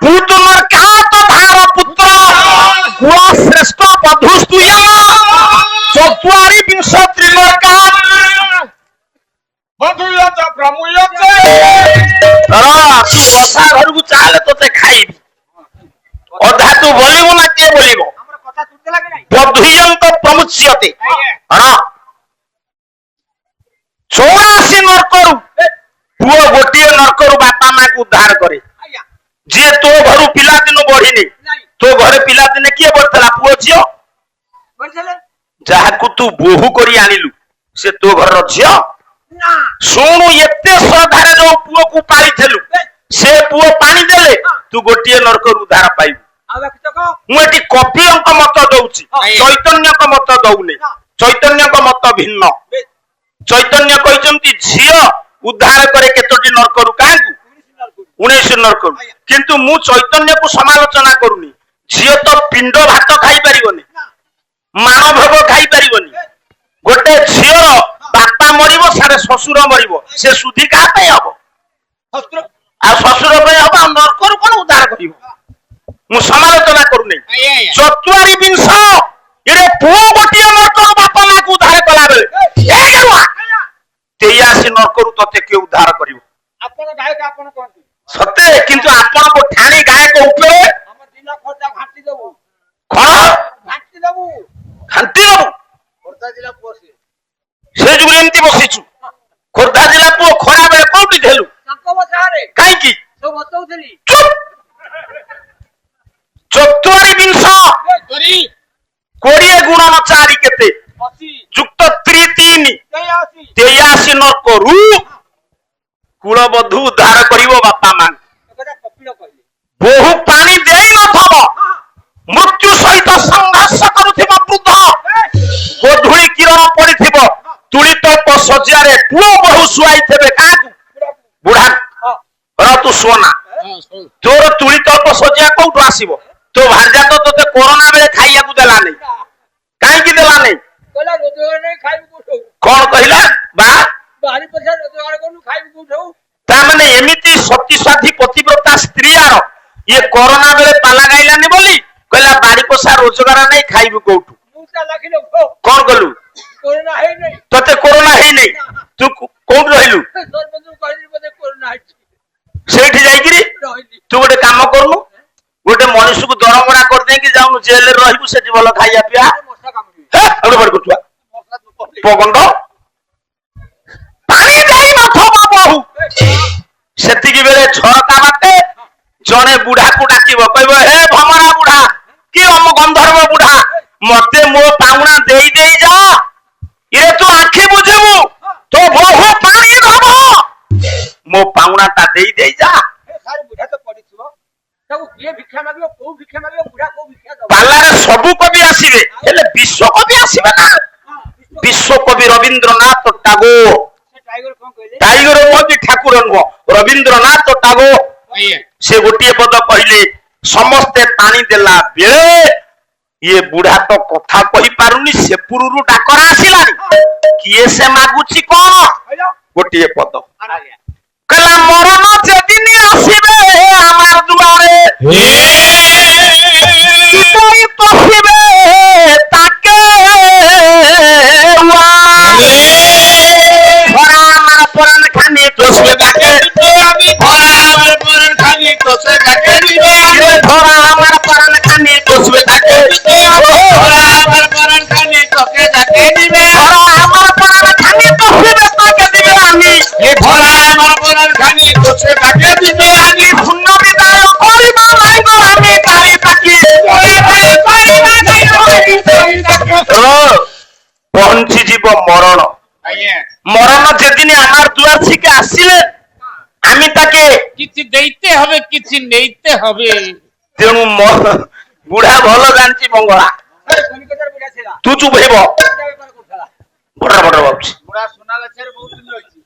तुमर का तो धार पुत्र कुल श्रेष्ठ बधुस्तुया चतुरी विंश त्रिलोका बधुयच प्रमुयच तू बसा घर को चाले तो खाइबी अधा तू बोलिबो ना के बोलिबो हमर कथा सुनते लागे नाही बधुयंत प्रमुच्यते हां 84 नरकरू पुओ गोटिए नरकरू बापा मां को उद्धार करे जे तो घरु पिला दिन बढ़िनी तो घरे पिला दिन किए बढ़तला पुओ झियो बढ़थले जहा को तू बोहू करी आनिलु से तो घर झियो ना सुनु एते श्रद्धारे जो पुओ को पाली थेलु से पुओ पानी देले तू गोटिए नरकरू उद्धार पाइबु आवे कितको मु एटी कपि अंक मत दउची चैतन्य का मत दउने चैतन्य का मत भिन्न चैतन्य कहिसंती झियो उद्धार करे केतोटी नरकरू काहकु 19 नरकरू किंतु मु चैतन्य को समालोचना करूनी झियो तो पिंड भात खाई परिबोनी मान भोग खाई परिबोनी गोटे झियो बापा मरिबो सारे ससुर मरिबो से सुधी का पे हबो शस्त्र आ ससुर पे हबो नरकरू कोन उद्धार करिवो मु समालोचना करूनी चतुरी विंश इरे पुओ गोटिए नरकरू बापा मा को उद्धार कला बेले ए गरुआ 83 नरकरू तते के उद्धार करिवो आपण गायक आपण कोन सते किंतु आपण को ठाणी गायक उपरे हमर दिना खर्चा घाटी देबो कोन घाटी देबो खांती बाबू खर्चा जिला पोसे से जुग एमती बसिछु खोर्धा जिला पो खरा बेले कोठी धेलु ताको बसारे काई की सब बतौथली चुप चतुरी विंश तोरी 20 गुणन 4 केते 80 युक्त 3 83 83 नरकरू कुलबधु उद्धार करिवो बापा मान एकटा कपिल कहले बहु पानी देई न थब मृत्यु सहित संघर्ष करुथिबा वृद्ध गोधुली किरण पड़िथिबो तुली तल्प सज्जारे पुओ बहु सुआई थेबे काकू बुढ़ा र तू सोना तोर तुली तल्प सज्जा कोठु आसीबो तो भांजा तो तोते कोरोना बेले खाइया को देला नहीं काई की देला नहीं कहला रोजगार नहीं खाइब कोठौ कोन कहिला बा बाहरी पैसा रोजगार कोनु खाइब कोठौ ता माने एमिति सतीसाधी पतिव्रता स्त्री आरो ये कोरोना बेले पाला गाइलानी बोली कहला बाड़ी पैसा रोजगार नहीं खाइब कोठु मुसा लाखिलो कोन गलु कोरोना है नहीं तते कोरोना है नहीं तू कोन रहिलु सरपंच कहली बदे कोरोना है सेठी जाईकिरी रहली तू गोटे काम करनु गोटे मनुष्य को दरमरा कर दे कि जाऊनु जेल रे रहिबु सेठी भलो खाइया पिया मशा काम भी हे अगड़ बड़ कुटुआ मशा तो पब्लिक पगंड पानी देई न थबा बहु सेति की बेले झरका बाटे जने बुढ़ा को डाकिबो कहबो हे भमरा बुढ़ा कि हम गंधर्व बुढ़ा मते मो पाउना देई देई जा इरे तू आंखी बुझेबु तो बहु पानी दबो मो पाउना ता देई देई जा सारे बुढ़ा तो पड़िछो ताको के भिक्षा मागियो को भिक्षा मागियो बुढ़ा को भिक्षा दो पालारे सबु कवि आसीबे हेले विश्व कवि आसीबे ना विश्व कवि रविंद्रनाथ टैगोर से टाइगर कोन कहले टाइगर मोदी ठाकुर रविंद्रनाथ टैगोर से गोटे पद कहले समस्ते पानी देला बेले ये बुढ़ा तो कथा कहि पारुनी से पुरुरु डाकर आसिलानी किए से मागुची कोन हेलो गोटे पद आना गया कला मरण जेदिन आसीबे आमार दुआरे कोई पसिबे ताके वा भरा आमार परान खानी तोसबे ताके আমি ভরা আমার পরান খানি তোসে থাকে দিবে भरा आमार परान खानी तोसबे ताके ভরা আমার পরান খানি তোকে থাকে দিবে भरा आमार परान खानी तोसबे ताके दिबे आमी এ ভরা আমার পরান খানি তোসে থাকে দিবে আমি पुण्य विदाय करिबा নাই गो आमी तारी पाखी पहुंची जीव मरण আইয়া मरण जेदिन आमार दुआर छिके आसिले आमी ताके কিছু দেইতে হবে কিছু নেইতে হবে तेणु बुढ़ा भलो जानची मंगला কলিকাতার বুড়া ছিল तू चुप हेब ব্যাপার করছলা बड़ा बड़ा बाबू বুড়া সোনা গাছের বহুত দিন হইছি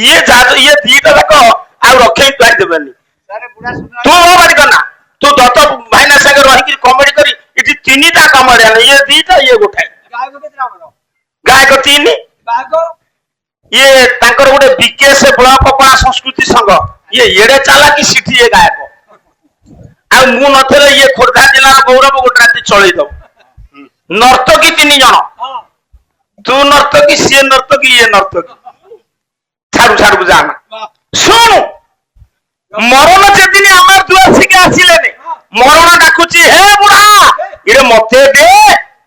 ये जादू ये दीटा देखो आ रखे पाई देबेनी সারে বুড়া সোনা तू हो बाड़ी करना तू दत्त भाईना संगे रही कि कॉमेडी करी इति तीनटा कॉमेडी आने ये दीटा ये गोठाई গায় গোতে রামনো गाय को तीन বাগ ये तांकर गोटे बीकेएस ब्लॉक कला संस्कृति संघ ये एड़े चाला कि सिठी ये गायक ଆଉ ମୁଁ ନଥିଲେ ଇଏ ଖୋର୍ଦ୍ଧା ଜିଲ୍ଲାର ଗୌରବ ଗୋଟେ ରାତି ଚଳେଇ ଦବ। ନର୍ତ୍ତକୀ 3 ଜଣ, ହଁ ତୁ ନର୍ତ୍ତକୀ, ସିଏ ନର୍ତ୍ତକୀ, ଇଏ ନର୍ତ୍ତକୀ। ଛାଡୁ ଯାନା ଶୁଣୁ, ମରଣ ଯେଦିନ ଆମର ଦୁଆସିକି ଆସିଲେନି, ମରଣ ଡାକୁଛି, ହେ ବୁଢା ଇରେ ମତେ ଦେ,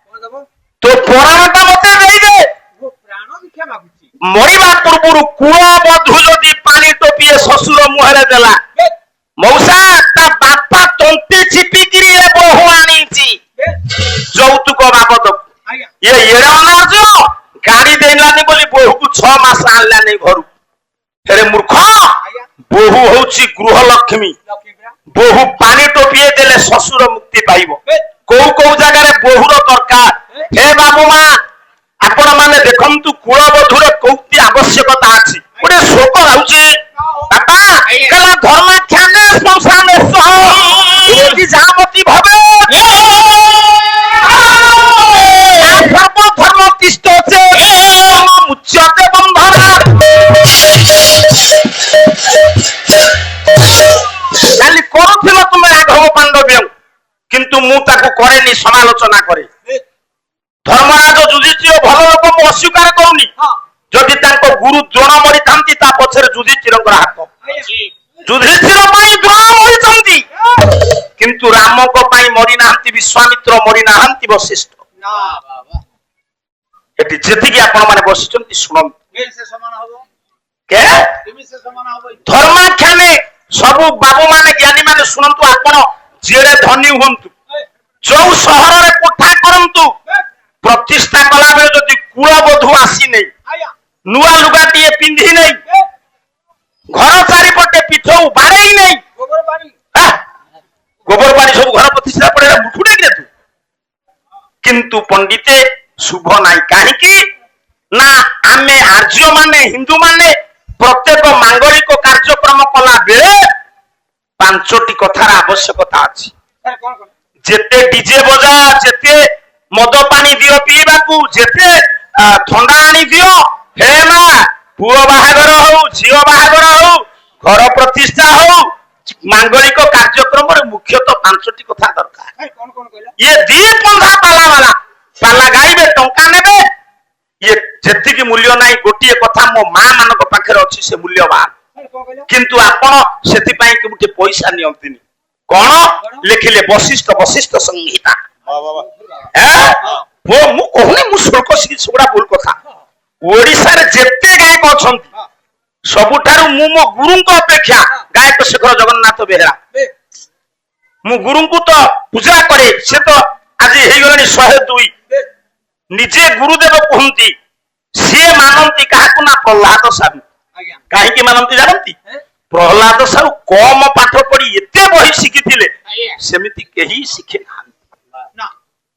କଣ ଦବ? ତୋ ପ୍ରାଣଟା ମତେ ଦେଇଦେ। ମୁଁ ପ୍ରାଣ ଭିକ୍ଷା ମାଗୁଛି। ମରିବା ପୂର୍ବରୁ କୂଳ ବଧୁ ଯଦି ପାଣି ଟୋପିଏ ଶ୍ୱଶୁର ମୁହଁରେ ଦେଲା, ମଉସା ତା ବାପା ତଣ୍ଟି ଚିପିକିରି ଏ ବୋହୂ ଆଣିଛି ଯୌତୁକ ବାବଦକୁ। ଆଜ୍ଞା ଇଏ ଏଡେ ଅନାଜ ଗାଡି ଦେଇଲାନି ବୋଲି ବୋହୂକୁ 6 ମାସ ଆଣିଲାନି ଘରୁ। ହେରେ ମୂର୍ଖ, ଆଜ୍ଞା ବୋହୂ ହଉଛି ଗୃହ ଲକ୍ଷ୍ମୀ। ଲକ୍ଷ୍ମୀ ପୁରା। ବୋହୂ ପାଣି ଟୋପିଏ ଦେଲେ ଶ୍ୱଶୁର ମୁକ୍ତି ପାଇବ। କୋଉ କୋଉ ଜାଗାରେ ବୋହୂର ଦରକାର। ହେ ବାବୁ ମା, ଆପଣ ମାନେ ଦେଖନ୍ତୁ କୂଳବଧୂର କୋଉଟି ଆବଶ୍ୟକତା ଅଛି। ଗୋଟେ ଶୋକ ରହୁଛି ବାପା, କହିଲା ଧର୍ମାଖ୍ୟାନେ ଶ୍ମଶାନେ ସହ ଏଠି ଯାମତି ଭବେ ସର୍ବଧର୍ମ ତିଷ୍ଠ ଚେ ମୁଚ୍ୟତେ ବନ୍ଧନା। କାଲି କରୁଥିଲ ତୁମେ ରାଘବ ପାଣ୍ଡବ୍ୟ, କିନ୍ତୁ ମୁଁ ତାକୁ କରେନି, ସମାଲୋଚନା କରେ। ଧର୍ମରାଜ ଯୁଧିଷ୍ଠିର ଭଲ ଲୋକ ମୁଁ ଅସ୍ୱୀକାର କରୁନି। ଯଦି ତାଙ୍କ ଗୁରୁ ଦ୍ରୋଣ ମରିଥାନ୍ତି ତା ପଛରେ ଯୁଧିଷ୍ଠିରଙ୍କର ହାତ। ଯୁଧିଷ୍ଠିର ପାଇଁ ଦ୍ରୋଣ ମରିଛନ୍ତି, କିନ୍ତୁ ରାମଙ୍କ ପାଇଁ ମରିନାହାନ୍ତି ବିଶ୍ୱାମିତ୍ର, ମରିନାହାନ୍ତି ବଶିଷ୍ଠ। ନା ବାବା ଏଠି ଯେତିକି ଆପଣ ମାନେ ବସିଛନ୍ତି ଶୁଣନ୍ତୁ। ସେ ସମାନ ହବ, କେ କେମିତି ସମାନ ହବ? ଧର୍ମାଖ୍ୟାନେ ସବୁ ବାବୁ ମାନେ ଜ୍ଞାନୀ ମାନେ ଶୁଣନ୍ତୁ। ଆପଣ ଯେଡେ ଧନୀ ହୁଅନ୍ତୁ, ଯୋଉ ସହରରେ କୋଠା କରନ୍ତୁ, ପ୍ରତିଷ୍ଠା କଲା ବେଳେ ଯଦି କୂଳବଧୂ ଆସିନେଇ, ଆଜ୍ଞା ନୂଆ ଲୁଗାଟିଏ ପିନ୍ଧି ନେଇ, ଘର ଚାରିପଟେ ପିଠଉ ବାଡେଇ ନେଇ, ଗୋବର ପାଣି ଗୋବର ପାଣି ସବୁ ଘର ପ୍ରତିଷ୍ଠା ପଡେ ମୁଠୁଡେଇଲେ ତୁ। କିନ୍ତୁ ପଣ୍ଡିତେ ଶୁଭ ନାହିଁ। କାହିଁକି ନା ଆମେ ଆର୍ଯ୍ୟ ମାନେ, ହିନ୍ଦୁ ମାନେ ପ୍ରତ୍ୟେକ ମାଙ୍ଗଳିକ କାର୍ଯ୍ୟକ୍ରମ କଲା ବେଳେ 5ଟି କଥାର ଆବଶ୍ୟକତା ଅଛି। ସାର୍ କଣ କଣ? ଯେତେ ଡିଜେ ବଜା, ଯେତେ ମଦ ପାଣି ଦିଅ ପିଇବାକୁ, ଯେତେ ଥଣ୍ଡା ଆଣି ଦିଅ, ହେ ମା ପୁଅ ବାହାଘର ହଉ, ଝିଅ ବାହାଘର ହଉ, ଘର ପ୍ରତିଷ୍ଠା ହଉ, ମାଙ୍ଗଳିକ କାର୍ଯ୍ୟକ୍ରମରେ ମୁଖ୍ୟତଃ 5ଟି କଥା ଦରକାର। କଣ କଣ କହିଲା? ଇଏ 2 ପନ୍ଥା ପାଲା ଗାଇବେ, ଟଙ୍କା ନେବେ, ଇଏ ଯେତିକି ମୂଲ୍ୟ ନାହିଁ। ଗୋଟିଏ କଥା ମୋ ମା ମାନଙ୍କ ପାଖରେ ଅଛି, ସେ ମୂଲ୍ୟବାନ। କଣ କହିଲା? କିନ୍ତୁ ଆପଣ ସେଥିପାଇଁ କେମିତି ପଇସା ନିଅନ୍ତିନି। କଣ ଲେଖିଲେ? ବଶିଷ୍ଠ ସଂହିତା। ମୁଁ କହୁନି ମୁଁ ଶୁଳ୍କ ସେଗୁଡା ଭୁଲ କଥା। ଓଡିଶାରେ ଯେତେ ଗାୟକ ଅଛନ୍ତି, ସବୁଠାରୁ ମୁଁ ମୋ ଗୁରୁଙ୍କ ଅପେକ୍ଷା ଗାୟକ ଶେଖର ଜଗନ୍ନାଥ ବେହେରା, ମୁଁ ଗୁରୁଙ୍କୁ ତ ପୂଜା କରେ। ସେ ତ ଆଜି ହେଇଗଲାଣି 102। ନିଜେ ଗୁରୁଦେବ କୁହନ୍ତି, ସିଏ ମାନନ୍ତି କାହାକୁ ନା ପ୍ରହ୍ଲାଦ ସାହୁ। ଆଜ୍ଞା କାହିଁକି ମାନନ୍ତି ଜାଣନ୍ତି? ପ୍ରହ୍ଲାଦ ସାହୁ କମ ପାଠ ପଢି ଏତେ ବହି ଶିଖିଥିଲେ, ସେମିତି କେହି ଶିଖି ନାହାନ୍ତି। ନା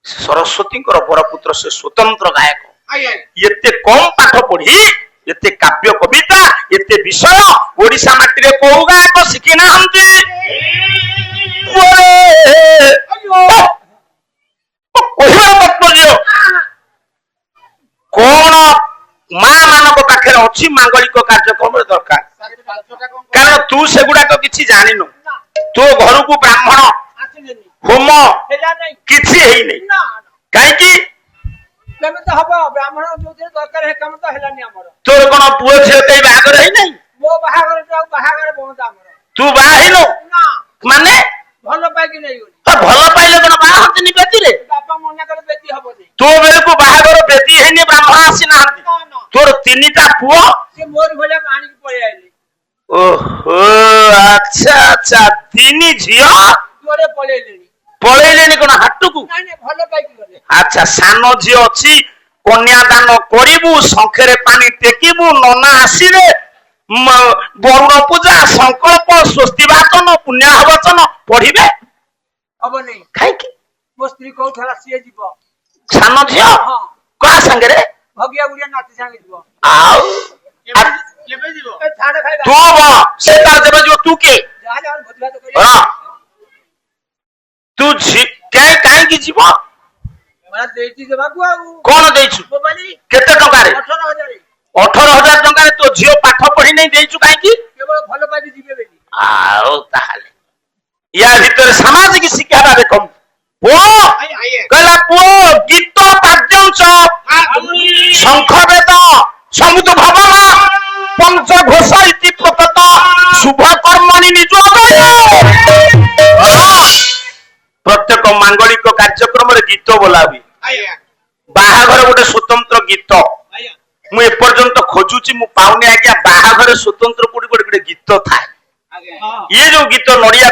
ସରସ୍ୱତୀଙ୍କର ବରପୁତ୍ର, ସେ ସ୍ୱତନ୍ତ୍ର ଗାୟକ। ଆଜ୍ଞା ଏତେ କମ ପାଠ ପଢି ଏତେ କାବ୍ୟ କବିତା, ଏତେ ବିଷୟ ଓଡିଶା ମାଟିରେ କୋଉ ଗାୟକ ଶିଖି ନାହାନ୍ତି। କହିବାର ତାତ୍ପର୍ଯ୍ୟ କଣ ମା ମାନଙ୍କ ପାଖରେ ଅଛି ମାଙ୍ଗଳିକ କାର୍ଯ୍ୟକ୍ରମରେ ଦରକାର। କାରଣ ତୁ ସେଗୁଡାକ କିଛି ଜାଣିନୁ। ତୋ ଘରକୁ ବ୍ରାହ୍ମଣ ହୋମ କିଛି ହେଇନି। କାହିଁକି? କେମିତି ହବ? ବ୍ରାହ୍ମଣ ଯୋଉଥିରେ ଦରକାର ହେ କାମ ତ ହେଲାନି ଆମର। ତୋର କଣ ପୁଅ ଝିଅ କେହି ବାହାଘର ହେଇନାହିଁ? ମୋ ବାହାଘର ବାହାଘର ବନ୍ଦ ଆମର। ତୁ ବାହା ହେଇନୁ ନା ମାନେ? ଭଲ ପାଇକି ନେଇଗଲି। ଭଲ ପାଇଲେ କଣ ବାହା ହନ୍ତିନି ବେଦିରେ? ବାପା ମନା କଲେ ବେଦି ହବନି। ତୋ ବେଳକୁ ବାହାଘର ବେଦି ହେଇନି, ବ୍ରାହ୍ମଣ ଆସିନାହାନ୍ତି। ତୋର 3ଟା ପୁଅ, ସେ ମୋର ଭଳିଆ ଆଣିକି ପଳେଇ ଆଇଲେ। ଓହୋ ଆଚ୍ଛା 3 ଝିଅ ପଳେଇଲେଣି କଣ ହାଟକୁ? ଭଲ ପାଇକି ଗଲେ। ଆଚ୍ଛା, ସାନ ଝିଅ ଅଛି, କନ୍ୟାଦାନ କରିବୁ, ଶଙ୍ଖରେ ପାଣି ଟେକିବୁ, ନନା ଆସିବେ, ବରୁଣ ପୂଜା, ସଂକଳ୍ପ, ସ୍ୱସ୍ତି ବାଚନ, ପୁଣ୍ୟାହବଚନ ପଢିବେ। ହବନି। କାହିଁକି? ମୋ ସ୍ତ୍ରୀ କହୁଥିଲା ସିଏ ଯିବ। ସାନ ଝିଅ କାହା ସାଙ୍ଗରେ? ଭଗିଆ ଗୁଡିଆ ନାତି ସାଙ୍ଗେ ଯିବ। ଆଉ କେବେ ଯିବ? ତୁ ସେ ତାର ଯେବେ ଯିବ, ତୁ କିଏ? ତୁ କାହିଁକି ଯିବ? ଦେଇଛି ଦେବାକୁ। ଆଉ କଣ ଦେଇଛୁ? କେତେ ଟଙ୍କାରେ? 18,000 ଟଙ୍କାରେ ତୋ ଝିଅ ପାଠ ପଢି ନେଇ ଦେଇଛୁ। କାହିଁକି? କେବଳ ଭଲ ପାଇକି ଯିବେ ବୋଲି। ଆଉ ତାହେଲେ या ଭିତରେ ସାମାଜିକ ଶିକ୍ଷାଟା ଦେଖନ୍ତୁ। ପୁଅ କହିଲା ପୁଅ ଗୀତ ବାଦ୍ୟଞ୍ଚ ଶଙ୍ଖ ବେଦ ସମୁତ ଭାବନା ପଞ୍ଚ ଘୋଷ ଇତି ପ୍ରକଟ ଶୁଭ କର୍ମଣି ନିଯୋଗ। ପ୍ରତ୍ୟେକ ମାଙ୍ଗଳିକ କାର୍ଯ୍ୟକ୍ରମରେ ଗୀତ ବୋଲା ହୁଏ। ବାହାଘର ଗୋଟେ ସ୍ୱତନ୍ତ୍ର ଗୀତ। ମୁଁ ଏପର୍ଯ୍ୟନ୍ତ ଖୋଜୁଛି ମୁଁ ପାଉନି ଆଜ୍ଞା। ବାହାଘର ସ୍ୱତନ୍ତ୍ର କୋଉଠି ଗୋଟେ ଗୀତ ଥାଏ। ଇଏ ଯୋଉ ଗୀତ ନଡିଆ